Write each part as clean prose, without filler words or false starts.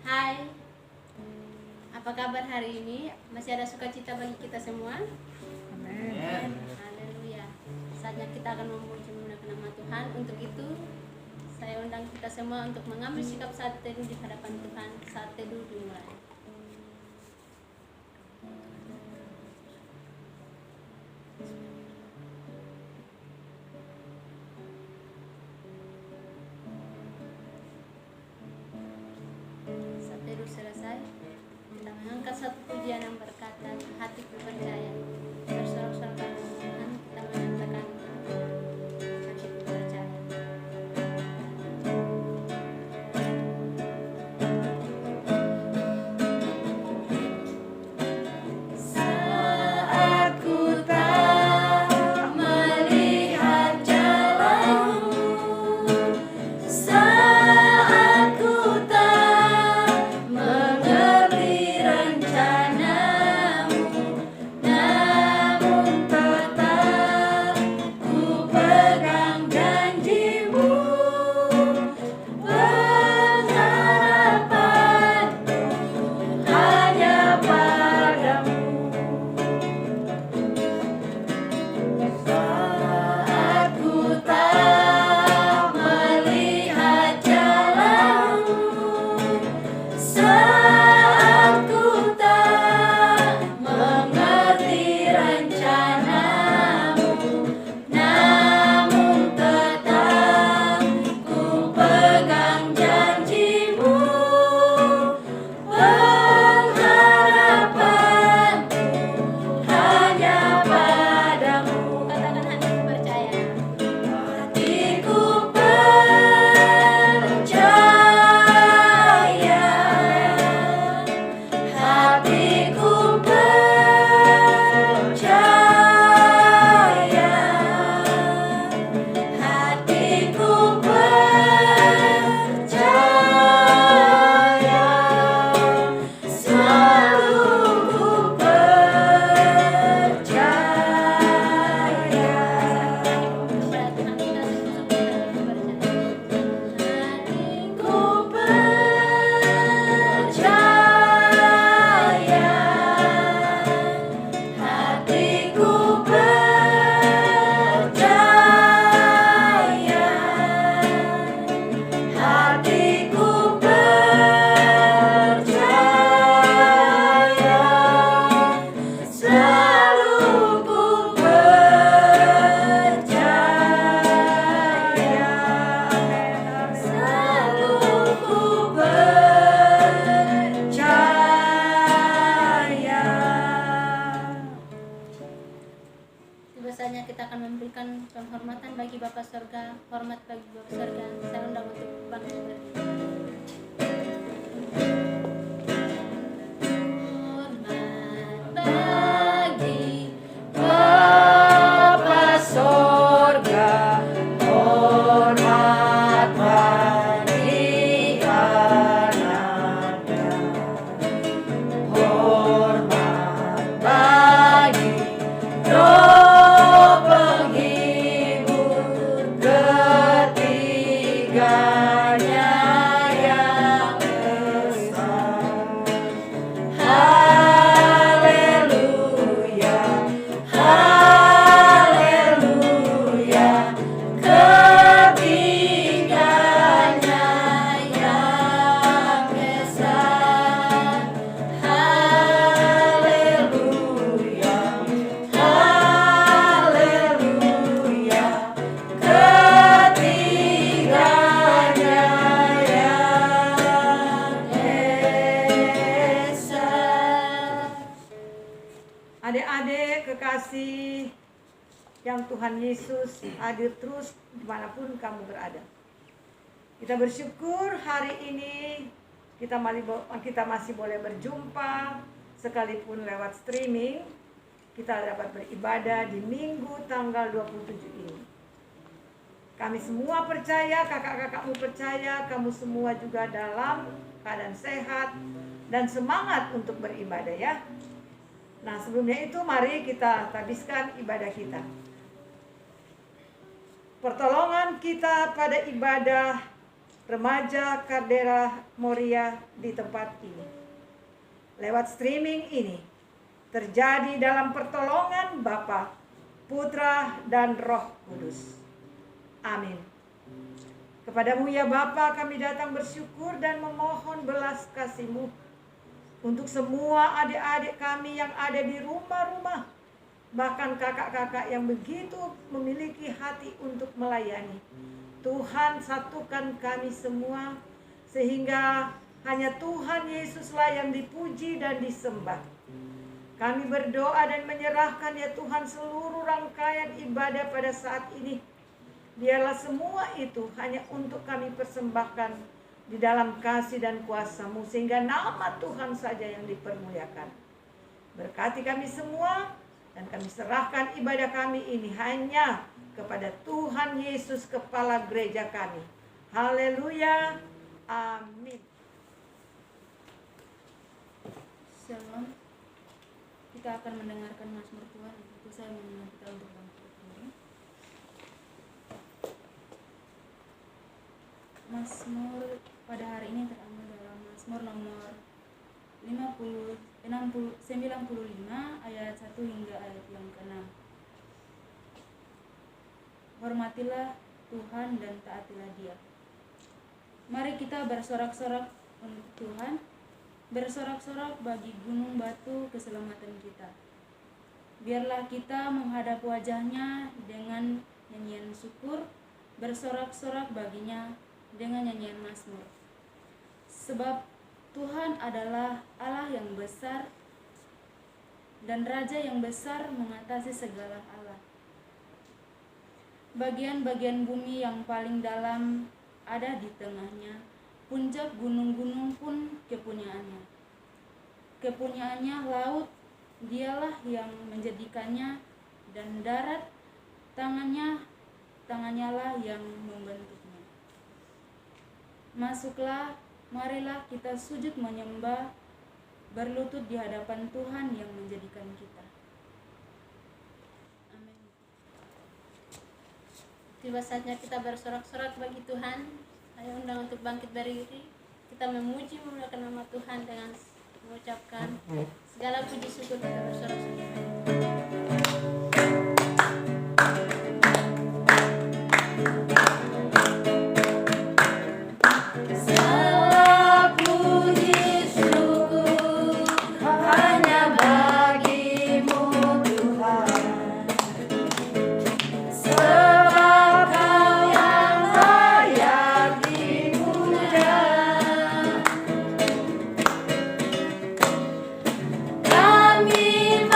Hai, apa kabar hari ini? Masih ada sukacita bagi kita semua? Amin. Haleluya. Saatnya kita akan memuji menggunakan nama Tuhan. Untuk itu, saya undang kita semua untuk mengambil sikap saat teduh di hadapan Tuhan. Saat teduh dimulai. Saat teduh selesai, kita mengangkat satu pujian yang berkata, hatiku percaya. Bersorak-sorak dalam Tuhan, kita menyatakan hatiku percaya. Saat ku tak melihat jalanmu, saat ku tak mengerti rencanamu, namun tetap ku pegang janjimu, pengharapanku hanya padamu. Saat ku tak melihat jalanmu, saat ku tak mengerti rencanamu, namun tetap ku pegang janjimu, pengharapanku hanya padamu. Katakan hatiku percaya. Hatiku percaya, hatiku percaya, hatiku percaya, selalu ku percaya. Kepada Tuhan kita sesungguhnya hatiku percaya. Hatiku percaya, hatiku percaya, hatiku percaya, selalu ku percaya, selalu ku percaya. Tiba saatnya kita akan memberikan penghormatan bagi Bapa Surga. Hormat bagi Bapa Surga. Saya undang untuk bangkit berdiri. Hormat bagi Bapa Sorga, hormat bagi anaknya, hormat bagi Roh penghibur ketiganya yang esa. Haleluya, haleluya, ketiganya yang esa. Haleluya, haleluya, ketiganya yang esa. Adik-adik kekasih yang Tuhan Yesus hadir terus dimanapun kamu berada. Kita bersyukur hari ini kita masih boleh berjumpa sekalipun lewat streaming. Kita dapat beribadah di Minggu tanggal 27 ini. Kami semua percaya, kakak-kakakmu percaya, kamu semua juga dalam keadaan sehat dan semangat untuk beribadah ya. Nah, sebelumnya itu mari kita habiskan ibadah kita. Pertolongan kita pada ibadah remaja Caldera Moria di tempat ini. Lewat streaming ini terjadi dalam pertolongan Bapa, Putra, dan Roh Kudus. Amin. Kepadamu ya Bapa kami datang bersyukur dan memohon belas kasih-Mu untuk semua adik-adik kami yang ada di rumah-rumah, bahkan kakak-kakak yang begitu memiliki hati untuk melayani. Tuhan, satukan kami semua sehingga hanya Tuhan Yesuslah yang dipuji dan disembah. Kami berdoa dan menyerahkan ya Tuhan seluruh rangkaian ibadah pada saat ini. Biarlah semua itu hanya untuk kami persembahkan di dalam kasih dan kuasa-Mu, sehingga nama Tuhan saja yang dipermuliakan. Berkati kami semua dan kami serahkan ibadah kami ini hanya kepada Tuhan Yesus, Kepala Gereja kami. Haleluya. Amin. Shalom. Kita akan mendengarkan Mazmur Tuhan. Itu saya mengundang kita untuk bangkit berdiri. Mazmur pada hari ini terambil dalam Mazmur nomor 95 ayat 1 hingga ayat yang ke-6. Hormatilah Tuhan dan taatilah Dia. Mari kita bersorak-sorak untuk Tuhan, bersorak-sorak bagi gunung batu keselamatan kita. Biarlah kita menghadap wajah-Nya dengan nyanyian syukur, bersorak-sorak baginya dengan nyanyian mazmur. Sebab Tuhan adalah Allah yang besar dan Raja yang besar mengatasi segala Allah. Bagian-bagian bumi yang paling dalam ada di tengahnya, puncak gunung-gunung pun kepunyaannya. Kepunyaannya laut, Dialah yang menjadikannya, dan darat, tangannya lah yang membentuknya. Masuklah, marilah kita sujud menyembah, berlutut di hadapan Tuhan yang menjadikan kita. Amin. Tiba saatnya kita bersorak-sorak bagi Tuhan. Saya undang untuk bangkit berdiri. Kita memuji memuliakan nama Tuhan dengan mengucapkan segala puji syukur, kita bersorak-sorak. Kami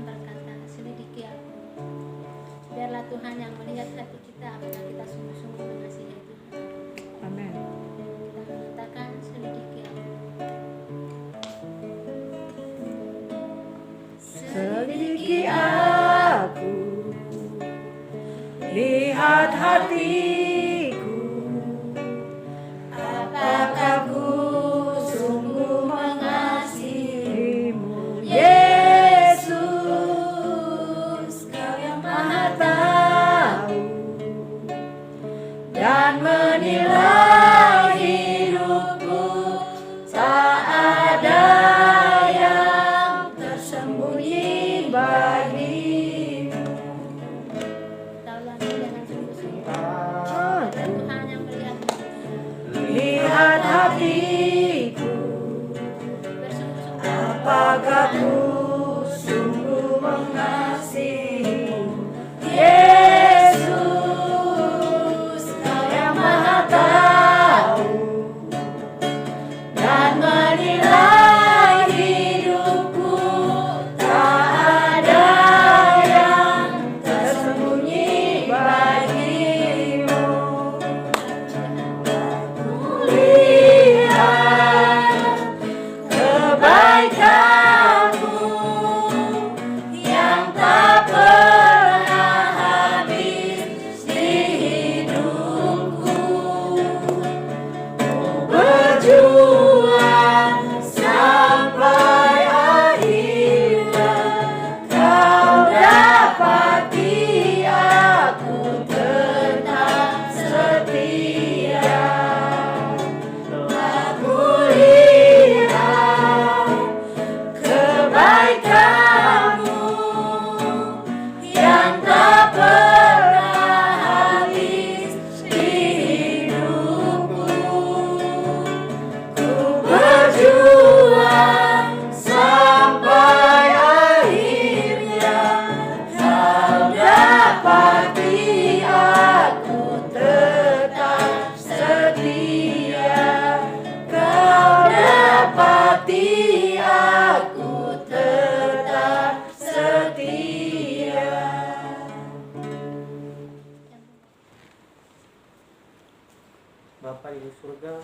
Tuhan berkata, selidiki aku. Biarlah Tuhan yang melihat hati kita, apakah kita sungguh-sungguh mengasihi Tuhan. Amin. Kita mengatakan, selidiki aku. Selidiki aku, lihat hatiku, apakah ku sungguh mengasihimu, Yesus, Kau yang Maha Tahu dan menilai hidupku, tak ada yang tersembunyi bagimu. Kita ulangi dengan sungguh-sungguh. Biarlah Tuhan yang melihat Lihat hatiku, bersungguh-sungguh. apakah ku sungguh mengasihimu, Yesus, Kau yang Maha Tahu dan menilai hidupku, tak ada yang tersembunyi bagimu. Lihat kebaikanmu yang tak pernah habis di hidupku. Ku berjuang sampai akhirnya, Kau dapati aku tetap setia. Aku lihat kebaikanmu yang tak pernah habis di hidupku. Ku berjuang sampai akhirnya, Kau dapati aku tetap setia. Kau dapati aku tetap setia. Bapa di surga,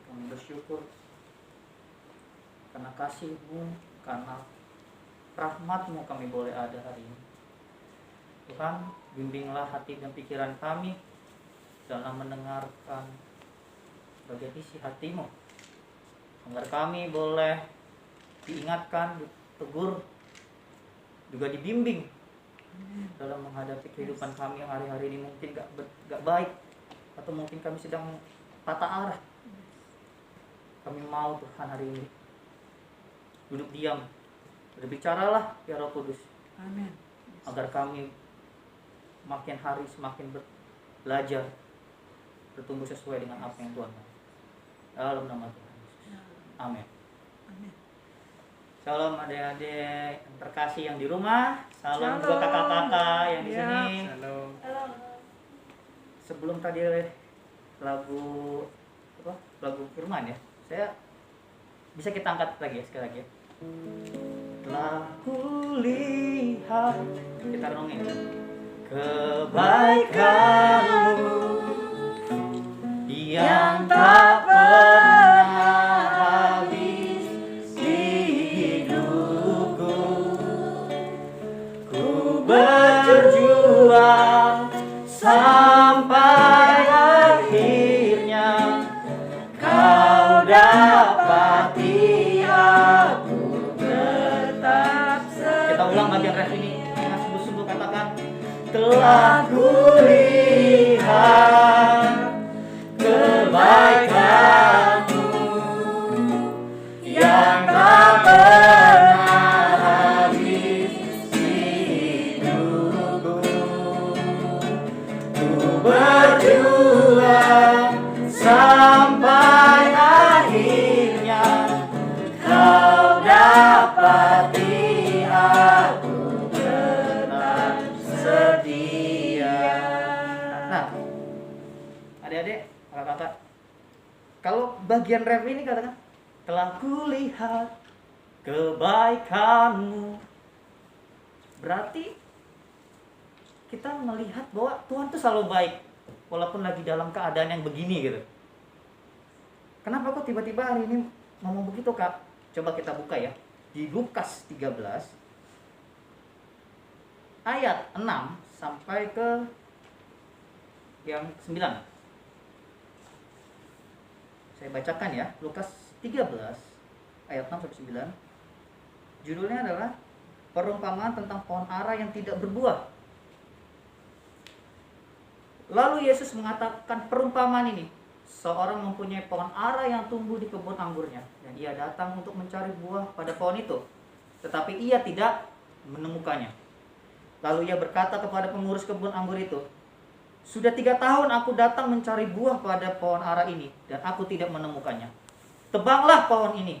kami bersyukur karena kasih-Mu, karena rahmat-Mu kami boleh ada hari ini. Tuhan, bimbinglah hati dan pikiran kami dalam mendengarkan bagian isi hati-Mu, agar kami boleh diingatkan, ditegur, juga dibimbing dalam menghadapi kehidupan kami yang hari-hari ini mungkin gak baik, atau mungkin kami sedang patah arah. Kami mau Tuhan hari ini duduk diam, berbicaralah ya Roh Kudus, Amin. agar kami makin hari semakin belajar, bertumbuh sesuai dengan apa yang Tuhan mau. Dalam nama Tuhan Yesus. Amin. Amin. Shalom adik-adik yang terkasih yang di rumah. Salam Shalom. buat kakak-kakak yang di Ya. sini. Halo. Sebelum tadi lagu lagu firman ya, saya bisa kita angkat lagi ya, sekali lagi ya. Telah kulihat, kita renungin kebaikanmu yang tak pernah habis di hidupku. Ku berjuang sampai akhirnya, Kau dapati aku tetap setia. Kita ulang bagian ref ini dengan sungguh-sungguh, katakan telah kulihat kebaikanmu yang tak pernah habis di hidupku. Ku berjuang sampai akhirnya, Kau dapati aku tetap setia. Nah, adik-adik, kakak-kakak, kalau bagian ref ini katakan telah kulihat kebaikanmu Berarti kita melihat bahwa Tuhan tuh selalu baik walaupun lagi dalam keadaan yang begini gitu. Kenapa kok tiba-tiba hari ini ngomong begitu, Kak? Coba kita buka ya. Di Lukas 13 ayat 6 sampai ke yang 9. Saya bacakan ya. Lukas 13 ayat 6 sampai 9. Judulnya adalah perumpamaan tentang pohon ara yang tidak berbuah. Lalu Yesus mengatakan perumpamaan ini. Seorang mempunyai pohon ara yang tumbuh di kebun anggurnya, dan ia datang untuk mencari buah pada pohon itu, tetapi ia tidak menemukannya. Lalu ia berkata kepada pengurus kebun anggur itu, "Sudah 3 tahun aku datang mencari buah pada pohon ara ini, dan aku tidak menemukannya. Tebanglah pohon ini.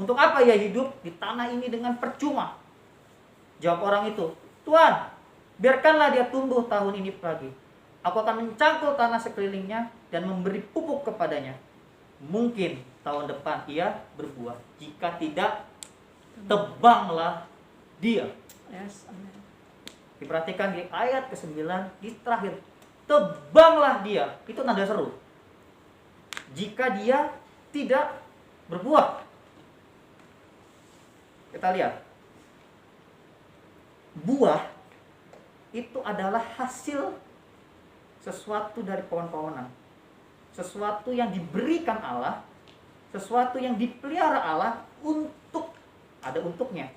Untuk apa ia hidup di tanah ini dengan percuma?" Jawab orang itu, "Tuan, biarkanlah dia tumbuh tahun ini lagi. Aku akan mencangkul tanah sekelilingnya dan memberi pupuk kepadanya. Mungkin tahun depan ia berbuah. Jika tidak, tebanglah dia." Yes, amen. Diperhatikan di ayat ke-9 di terakhir, tebanglah dia. Itu nada seru. Jika dia tidak berbuah. Kita lihat. Buah itu adalah hasil sesuatu dari pohon-pohonan. Sesuatu yang diberikan Allah, sesuatu yang dipelihara Allah untuk, ada untuknya,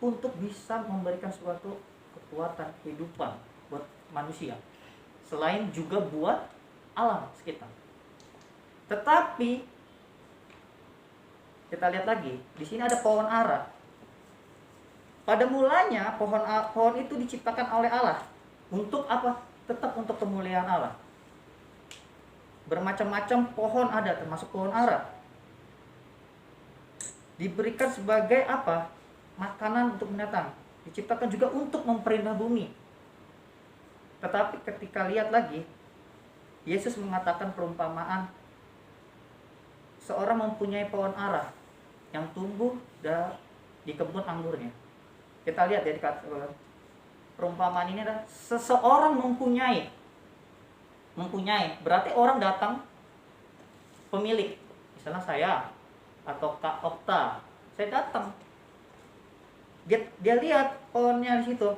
untuk bisa memberikan suatu kekuatan kehidupan buat manusia, selain juga buat alam sekitar. Tetapi kita lihat lagi, di sini ada pohon ara. Pada mulanya pohon itu diciptakan oleh Allah. Untuk apa? Tetap untuk kemuliaan Allah. Bermacam-macam pohon ada, termasuk pohon ara. Diberikan sebagai apa? Makanan untuk binatang. Diciptakan juga untuk memperindah bumi. Tetapi ketika lihat lagi, Yesus mengatakan perumpamaan. Seorang mempunyai pohon ara yang tumbuh di kebun anggurnya. Kita lihat ya di perumpamaan ini adalah seseorang mempunyai, berarti orang datang, pemilik, misalnya saya atau Kak Okta, saya datang, dia lihat pohonnya di situ,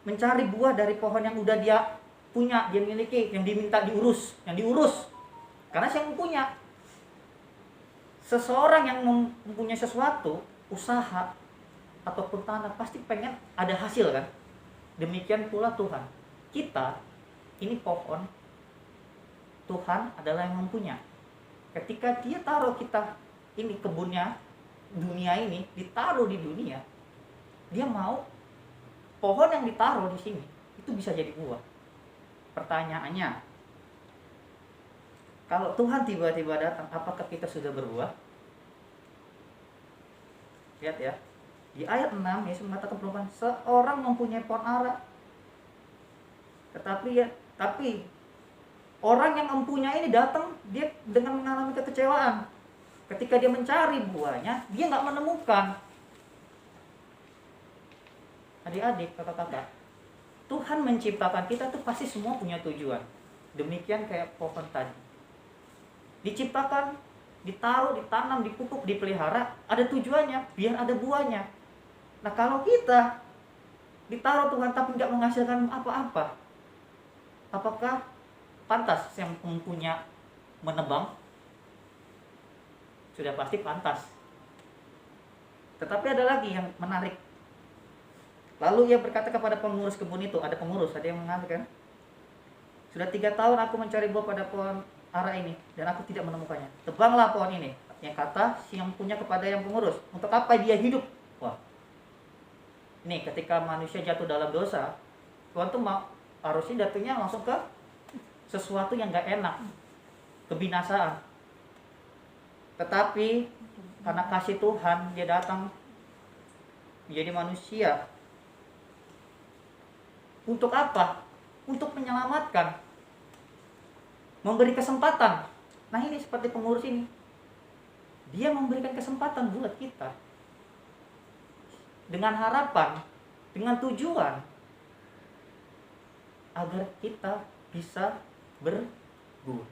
mencari buah dari pohon yang udah dia punya, dia miliki, yang diminta diurus, karena saya punya. Seseorang yang mempunyai sesuatu, usaha ataupun tanah, pasti pengen ada hasil kan. Demikian pula Tuhan. Kita, ini pohon, Tuhan adalah yang mempunyai. Ketika dia taruh kita, ini kebunnya, dunia ini, ditaruh di dunia, dia mau pohon yang ditaruh di sini, itu bisa jadi buah. Pertanyaannya, kalau Tuhan tiba-tiba datang, apakah kita sudah berbuah? Lihat ya. Di ayat 6, Yesus mengatakan perumpamaan, seorang mempunyai pohon ara. Tapi orang yang mempunyai ini datang, dia dengan mengalami kekecewaan. Ketika dia mencari buahnya, dia nggak menemukan. Adik-adik, kakak-kakak, Tuhan menciptakan kita tuh pasti semua punya tujuan. Demikian kayak pohon tadi. Diciptakan, ditaruh, ditanam, dipupuk, dipelihara, ada tujuannya, biar ada buahnya. Nah kalau kita ditaruh Tuhan tapi tidak menghasilkan apa-apa, apakah pantas yang mempunyai menebang? Sudah pasti pantas. Tetapi ada lagi yang menarik. Lalu ia berkata kepada pengurus kebun itu, ada yang mengatakan, "Sudah 3 tahun aku mencari buah pada pohon ara ini, dan aku tidak menemukannya. Tebanglah pohon ini." Yang kata si yang punya kepada yang pengurus, "Untuk apa dia hidup?" Wah, ini ketika manusia jatuh dalam dosa, Tuhan tuh harusnya jatuhnya langsung ke sesuatu yang gak enak, kebinasaan. Tetapi karena kasih Tuhan, dia datang menjadi manusia. Untuk apa? Untuk menyelamatkan, memberi kesempatan. Nah ini seperti pengurus ini, dia memberikan kesempatan buat kita. dengan harapan, dengan tujuan agar kita bisa berbuah.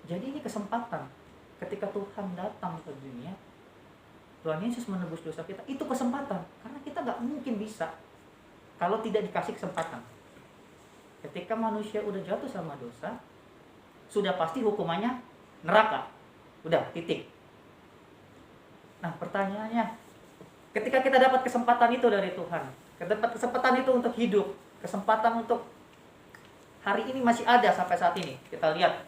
Jadi ini kesempatan ketika Tuhan datang ke dunia, Tuhan Yesus menebus dosa kita, itu kesempatan. Karena kita gak mungkin bisa kalau tidak dikasih kesempatan. Ketika manusia udah jatuh sama dosa, sudah pasti hukumannya neraka. Udah, titik. Nah pertanyaannya, ketika kita dapat kesempatan itu dari Tuhan, dapat kesempatan itu untuk hidup, kesempatan untuk hari ini masih ada sampai saat ini. Kita lihat,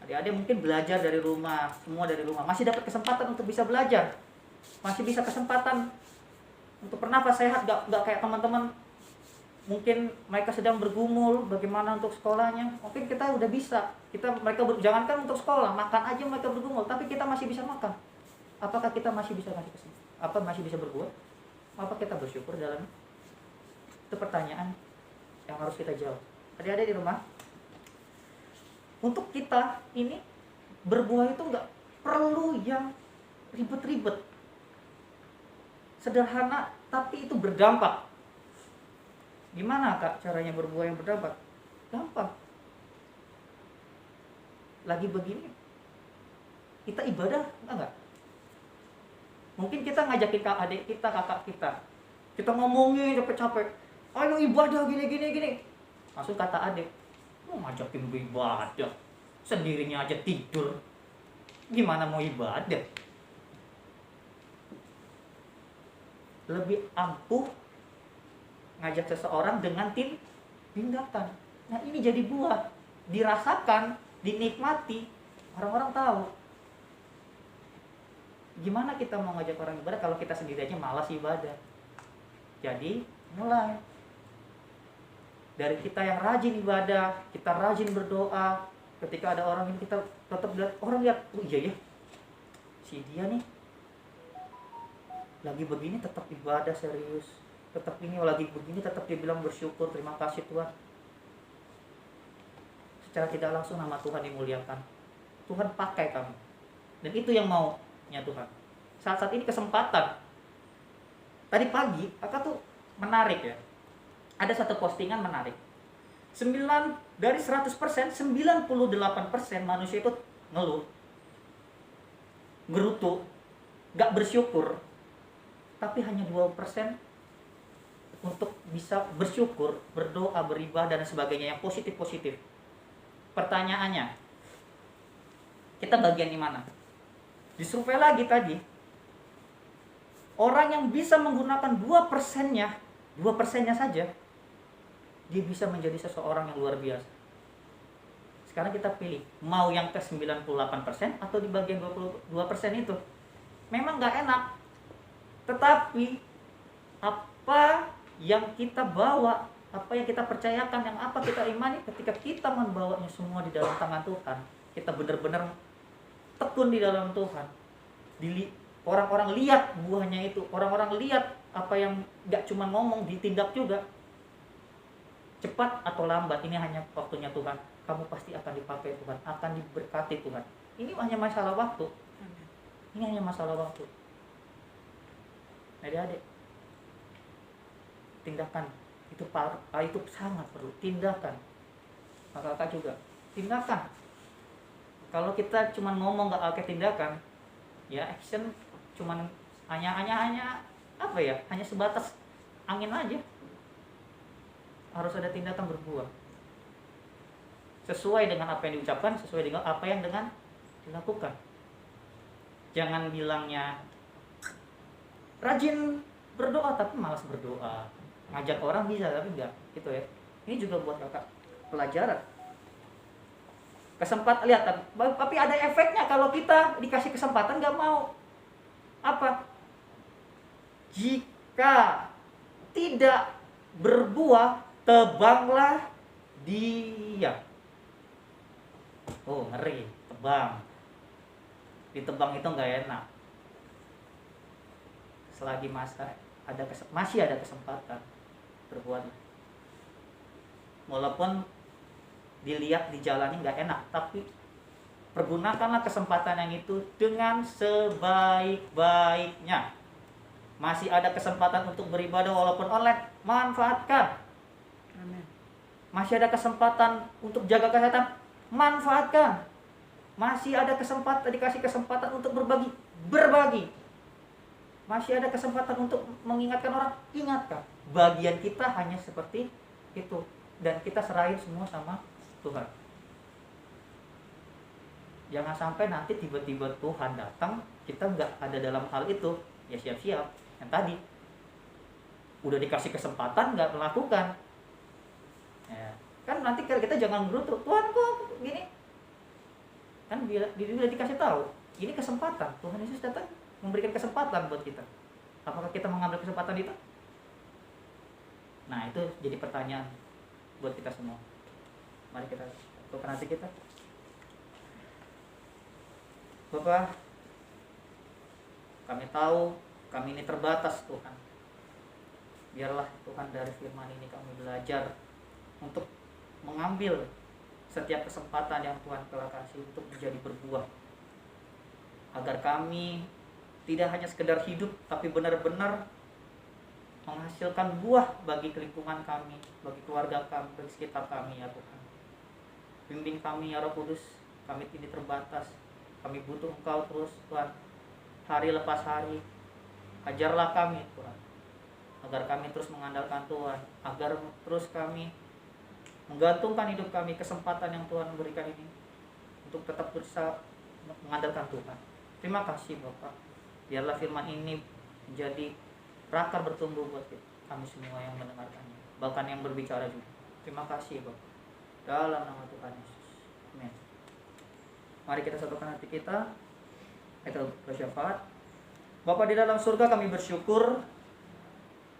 adik-adik mungkin belajar dari rumah, semua dari rumah, masih dapat kesempatan untuk bisa belajar, masih bisa kesempatan untuk bernafas sehat, gak kayak teman-teman mungkin mereka sedang bergumul bagaimana untuk sekolahnya. Mungkin kita udah bisa, jangankan untuk sekolah, makan aja mereka bergumul, tapi kita masih bisa makan. Apakah kita masih bisa ngasih kesempatan? Apa masih bisa berbuat? Apa kita bersyukur dalam? Itu pertanyaan yang harus kita jawab. Adik-adik di rumah, untuk kita ini berbuah itu nggak perlu yang ribet-ribet, sederhana tapi itu berdampak. Gimana Kak caranya berbuah yang berdampak? Gampang. Lagi begini kita ibadah enggak? Mungkin kita ngajakin adik kita, kakak kita ngomongin capek-capek, ayo ibadah gini. Langsung kata adik, mau ngajakin ibadah, sendirinya aja tidur, gimana mau ibadah? Lebih ampuh ngajak seseorang dengan tindakan. Nah ini jadi buah, dirasakan, dinikmati, orang-orang tahu. Gimana kita mau ngajak orang ibadah kalau kita sendiri aja malas ibadah? Jadi mulai dari kita yang rajin ibadah, kita rajin berdoa. Ketika ada orang yang kita tetap lihat, orang lihat, oh iya ya, si dia nih lagi begini tetap ibadah serius, tetap ini lagi begini tetap dia bilang bersyukur, terima kasih Tuhan. Secara tidak langsung nama Tuhan dimuliakan, Tuhan pakai kamu, dan itu yang maunya Tuhan. Saat ini kesempatan. Tadi pagi kakak tuh menarik ya, ada satu postingan menarik. 9 dari 100%, 98% manusia itu ngeluh, gerutu, gak bersyukur. Tapi hanya 2% untuk bisa bersyukur, berdoa, beribadah dan sebagainya yang positif-positif. Pertanyaannya, kita bagian di mana? Disurvei lagi tadi, orang yang bisa menggunakan 2%-nya saja, dia bisa menjadi seseorang yang luar biasa. Sekarang kita pilih, mau yang ke 98% atau di bagian 22% itu. Memang gak enak, tetapi apa yang kita bawa, apa yang kita percayakan, yang apa kita imani, ketika kita membawanya semua di dalam tangan Tuhan, kita benar-benar tekun di dalam Tuhan, orang-orang lihat buahnya itu, orang-orang lihat apa yang gak cuma ngomong, ditindak juga. Cepat atau lambat, ini hanya waktunya Tuhan. Kamu pasti akan dipakai Tuhan, akan diberkati Tuhan. Ini hanya masalah waktu. Ini hanya masalah waktu. Adik-adik, tindakan itu sangat perlu. Tindakan, kakak juga tindakan. Kalau kita cuma ngomong nggak pakai tindakan, ya action cuman hanya apa ya, hanya sebatas angin aja. Harus ada tindakan berbuah sesuai dengan apa yang diucapkan, sesuai dengan apa yang dilakukan. Jangan bilangnya rajin berdoa tapi malas berdoa, ngajak orang bisa tapi enggak gitu ya. Ini juga buat kakak pelajaran. Kesempatan, lihat, tapi ada efeknya kalau kita dikasih kesempatan nggak mau. Apa? Jika tidak berbuah, tebanglah dia. Oh ngeri, tebang. Ditebang itu nggak enak. Selagi masih ada kesempatan berbuat. Walaupun dilihat dijalani nggak enak, tapi Pergunakanlah kesempatan yang itu dengan sebaik-baiknya. Masih ada kesempatan untuk beribadah walaupun online, manfaatkan. Amin. Masih ada kesempatan untuk jaga kesehatan, manfaatkan. Masih ada kesempatan, dikasih kesempatan untuk berbagi. Masih ada kesempatan untuk mengingatkan orang, ingatkan. Bagian kita hanya seperti itu, dan kita serahin semua sama Tuhan. Jangan sampai nanti tiba-tiba Tuhan datang, kita nggak ada dalam hal itu, ya siap-siap. Yang tadi udah dikasih kesempatan nggak melakukan, ya kan nanti kita jangan gerutu, Tuhan kok gini, kan dia udah dikasih tahu, ini kesempatan, Tuhan Yesus datang memberikan kesempatan buat kita. Apakah kita mengambil kesempatan itu? Nah, itu jadi pertanyaan buat kita semua. Mari kita lakukan hati kita. Bapak, kami tahu kami ini terbatas, Tuhan. Biarlah Tuhan dari firman ini kami belajar untuk mengambil setiap kesempatan yang Tuhan telah kasih untuk menjadi berbuah, agar kami tidak hanya sekedar hidup, tapi benar-benar menghasilkan buah bagi lingkungan kami, bagi keluarga kami, bagi sekitar kami, ya Tuhan. Bimbing kami, ya Roh Kudus. Kami ini terbatas, kami butuh Engkau terus, Tuhan. Hari lepas hari, ajarlah kami, Tuhan, agar kami terus mengandalkan Tuhan, agar terus kami menggantungkan hidup kami, kesempatan yang Tuhan berikan ini, untuk tetap berusaha mengandalkan Tuhan. Terima kasih Bapak. Biarlah firman ini menjadi berakar bertumbuh buat kami semua yang mendengarkannya, bahkan yang berbicara juga. Terima kasih Bapak. Dalam nama Tuhan Yesus. Amin. Mari kita satukan hati kita. Kita bersyafaat. Bapa di dalam surga, kami bersyukur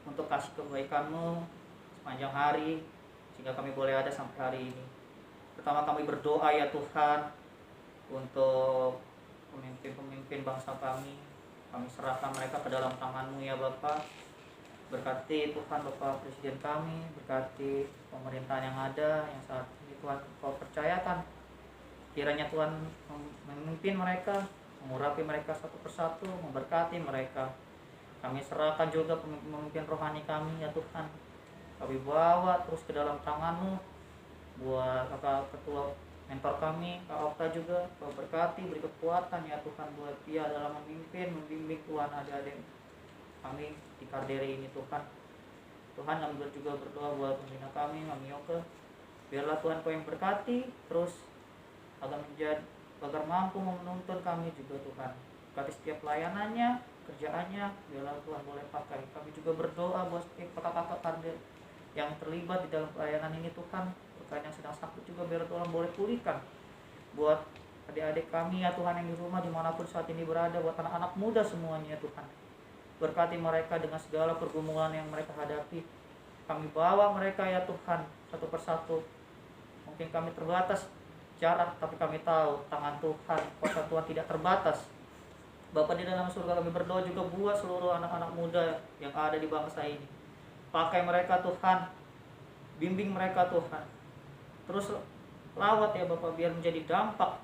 untuk kasih kebaikan-Mu sepanjang hari, sehingga kami boleh ada sampai hari ini. Pertama kami berdoa ya Tuhan, untuk pemimpin-pemimpin bangsa kami. Kami serahkan mereka ke dalam tangan-Mu ya Bapa. Berkati Tuhan Bapak Presiden kami, berkati pemerintahan yang ada, yang saat ini Tuhan Kau percayakan. Kiranya Tuhan memimpin mereka, mengurapi mereka satu persatu, memberkati mereka. Kami serahkan juga pemimpin rohani kami ya Tuhan. Kami bawa terus ke dalam tangan-Mu. Buat Kakak Ketua mentor kami, Kak Okta juga, Kau berkati, beri kekuatan ya Tuhan buat dia dalam memimpin, membimbing Tuhan adik-adik kami di Karderi ini Tuhan. Tuhan kami juga berdoa buat pembina kami, Mami Yoke. Biarlah Tuhan Kau yang berkati terus, agar mampu menuntun kami juga Tuhan. Berkati setiap pelayanannya, kerjaannya, biarlah Tuhan boleh pakai. Kami juga berdoa buat kakak-kakak Karderi yang terlibat di dalam pelayanan ini Tuhan. Rekan yang sedang sakit juga biar Tuhan boleh pulihkan. Buat adik-adik kami ya Tuhan yang di rumah dimanapun saat ini berada, buat anak-anak muda semuanya ya Tuhan. Berkati mereka dengan segala pergumulan yang mereka hadapi. Kami bawa mereka ya Tuhan satu persatu. Mungkin kami terbatas jarak, tapi kami tahu tangan Tuhan, kuasa Tuhan tidak terbatas. Bapa di dalam surga, kami berdoa juga buat seluruh anak-anak muda yang ada di bangsa ini. Pakai mereka Tuhan, bimbing mereka Tuhan. Terus lawat ya Bapak, biar menjadi dampak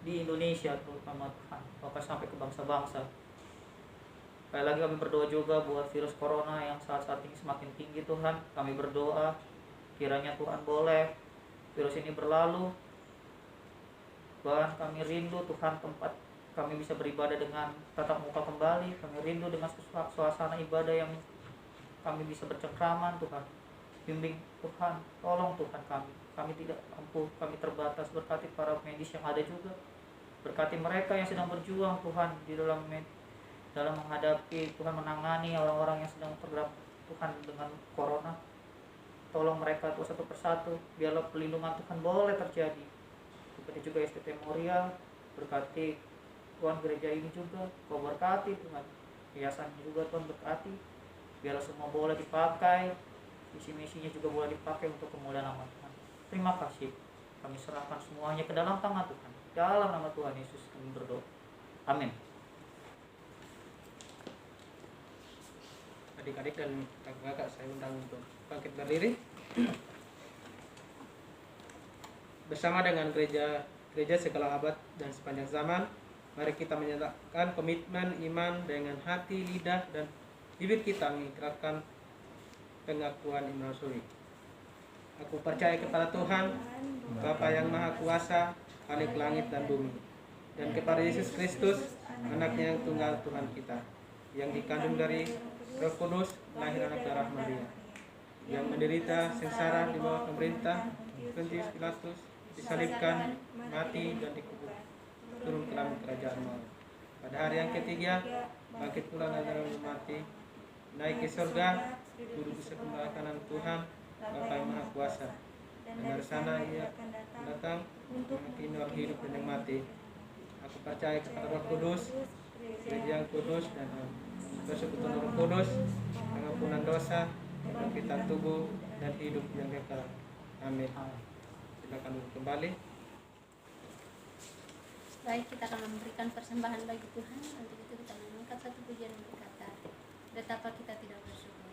di Indonesia terutama Tuhan, Bapak sampai ke bangsa-bangsa. Sekali lagi kami berdoa juga buat virus corona yang saat-saat ini semakin tinggi Tuhan. Kami berdoa kiranya Tuhan boleh virus ini berlalu. Tuhan kami rindu Tuhan tempat kami bisa beribadah dengan tatap muka kembali. Kami rindu dengan suasana ibadah yang kami bisa bercengkraman Tuhan. Bimbing Tuhan, tolong Tuhan kami. Kami tidak mampu, kami terbatas. Berkati para medis yang ada juga. Berkati mereka yang sedang berjuang Tuhan di dalam menghadapi Tuhan, menangani orang-orang yang sedang tergerak Tuhan dengan corona. Tolong mereka Tuhan satu persatu. Biarlah perlindungan Tuhan boleh terjadi. Berkati juga STT Moria. Berkati Tuhan gereja ini juga. Kau berkati Tuhan. Yayasannya juga Tuhan berkati. Biarlah semua boleh dipakai. Misi-misinya juga boleh dipakai untuk kemuliaan nama Tuhan. Terima kasih. Kami serahkan semuanya ke dalam tangan Tuhan. Dalam nama Tuhan Yesus kami berdoa. Amin. Adik-adik dan kakak-kakak saya undang untuk bangkit berdiri bersama dengan gereja gereja segala abad dan sepanjang zaman. Mari kita menyatakan komitmen iman dengan hati, lidah, dan bibir kita mengikrarkan pengakuan iman rasuli. Aku percaya kepada Tuhan, Bapa yang Maha Kuasa, Khalik langit dan bumi, dan kepada Yesus Kristus, anaknya yang tunggal Tuhan kita, yang dikandung dari Roh Kudus, lahir anak darah Maria, yang menderita sengsara di bawah pemerintah Pontius Pilatus, disalibkan, mati, dan dikubur, turun ke dalam kerajaan maut. Pada hari yang ketiga, bangkit pula dari dalam mati, naik ke surga, duduk di sebelah kanan Tuhan, Bapa yang Maha Kuasa. Dan dari sana ia akan datang untuk menghakimi orang hidup dan yang mati. Aku percaya kepada Roh Kudus, gereja yang kudus dan persekutuan Roh Kudus, pengampunan dosa, kebangkitan tubuh dan hidup yang kekal. Amin. Silakan duduk kembali. Baik, kita akan memberikan persembahan bagi Tuhan. Untuk itu kita mengangkat satu pujian yang berkata, betapa kita tidak bersyukur.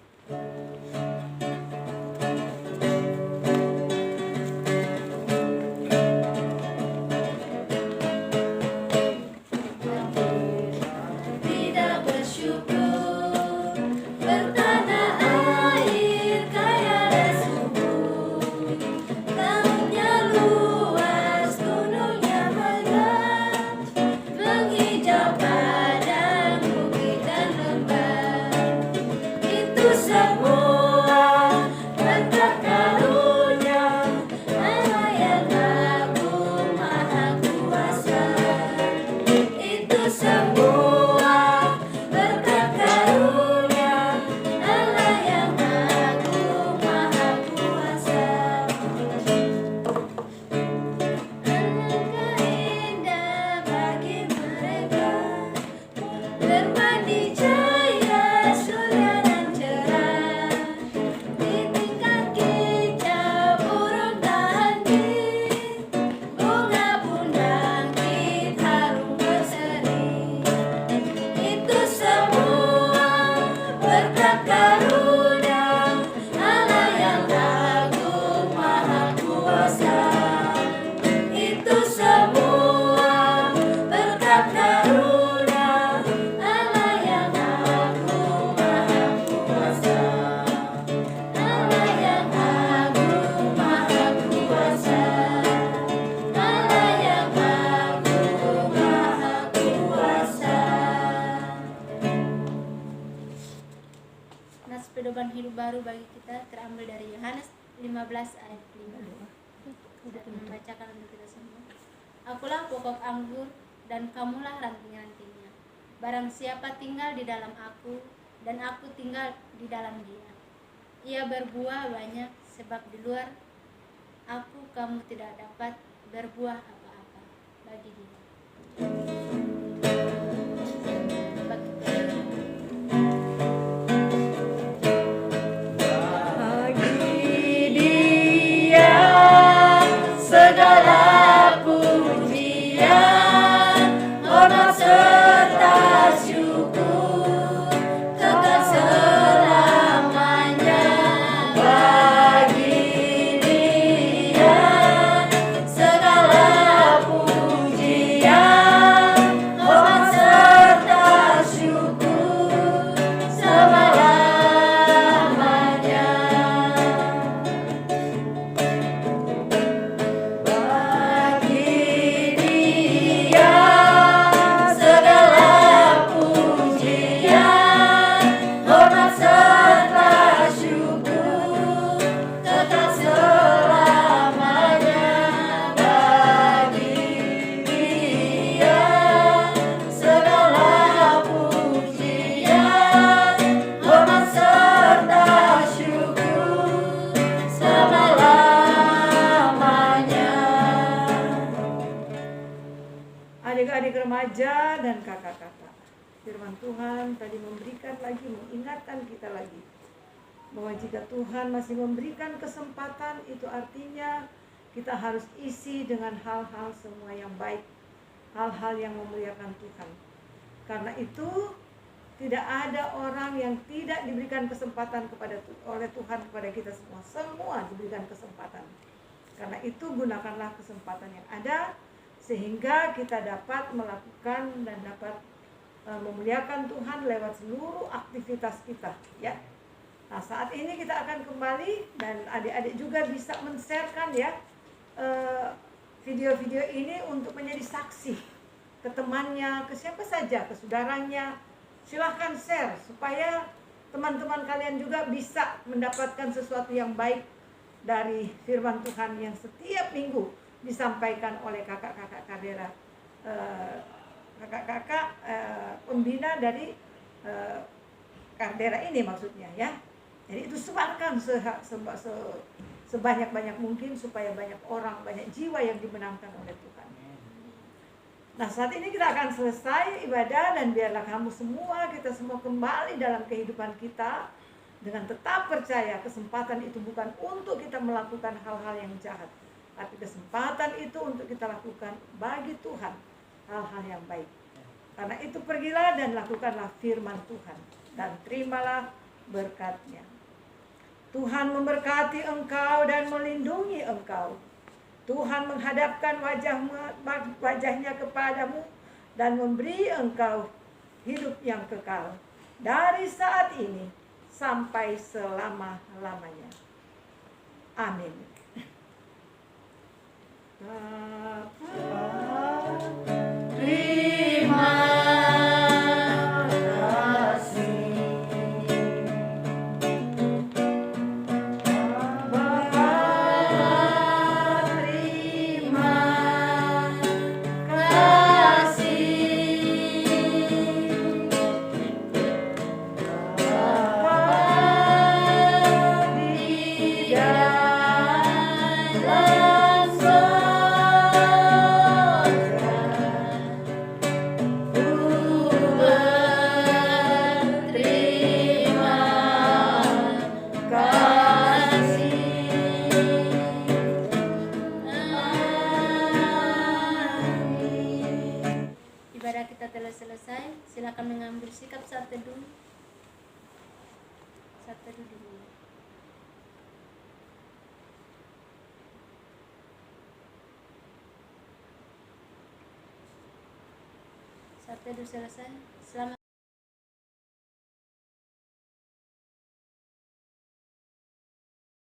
Pedoman hidup baru bagi kita terambil dari Yohanes 15 ayat 5. Kita membacakan untuk kita semua. Akulah pokok anggur dan kamulah ranting-rantingnya. Barang siapa tinggal di dalam aku dan aku tinggal di dalam dia, ia berbuah banyak, sebab di luar aku kamu tidak dapat berbuah apa-apa bagi dia. Segala pujian, hormat serta syukur kekal selamanya bagi Dia. Segala pujian, hormat serta syukur selamanya. Adik-adik remaja dan kakak-kakak, firman Tuhan tadi memberikan lagi, mengingatkan kita lagi bahwa jika Tuhan masih memberikan kesempatan, itu artinya kita harus isi dengan hal-hal semua yang baik, hal-hal yang memuliakan Tuhan. Karena itu tidak ada orang yang tidak diberikan kesempatan oleh Tuhan kepada kita semua diberikan kesempatan. Karena itu gunakanlah kesempatan yang ada sehingga kita dapat melakukan dan dapat memuliakan Tuhan lewat seluruh aktivitas kita, ya. Nah, saat ini kita akan kembali dan adik-adik juga bisa men-sharekan ya video-video ini untuk menjadi saksi ke temannya, ke siapa saja, ke saudaranya. Silahkan share supaya teman-teman kalian juga bisa mendapatkan sesuatu yang baik dari firman Tuhan yang setiap minggu disampaikan oleh kakak-kakak Kardera, kakak-kakak pembina dari Kardera ini maksudnya ya. Jadi itu sebarkan sebanyak-banyak mungkin supaya banyak orang, banyak jiwa yang dimenangkan oleh Tuhan. Nah, saat ini kita akan selesai ibadah dan biarlah kamu semua, kita semua kembali dalam kehidupan kita dengan tetap percaya kesempatan itu bukan untuk kita melakukan hal-hal yang jahat, tapi kesempatan itu untuk kita lakukan bagi Tuhan hal-hal yang baik. Karena itu pergilah dan lakukanlah firman Tuhan dan terimalah berkat-Nya. Tuhan memberkati engkau dan melindungi engkau. Tuhan menghadapkan wajahnya kepadamu dan memberi engkau hidup yang kekal dari saat ini sampai selama-lamanya. Amin. Terima kasih. Ibadah kita telah selesai. Silakan mengambil sikap saat teduh. Saat teduh dulu. Saat teduh selesai. Selamat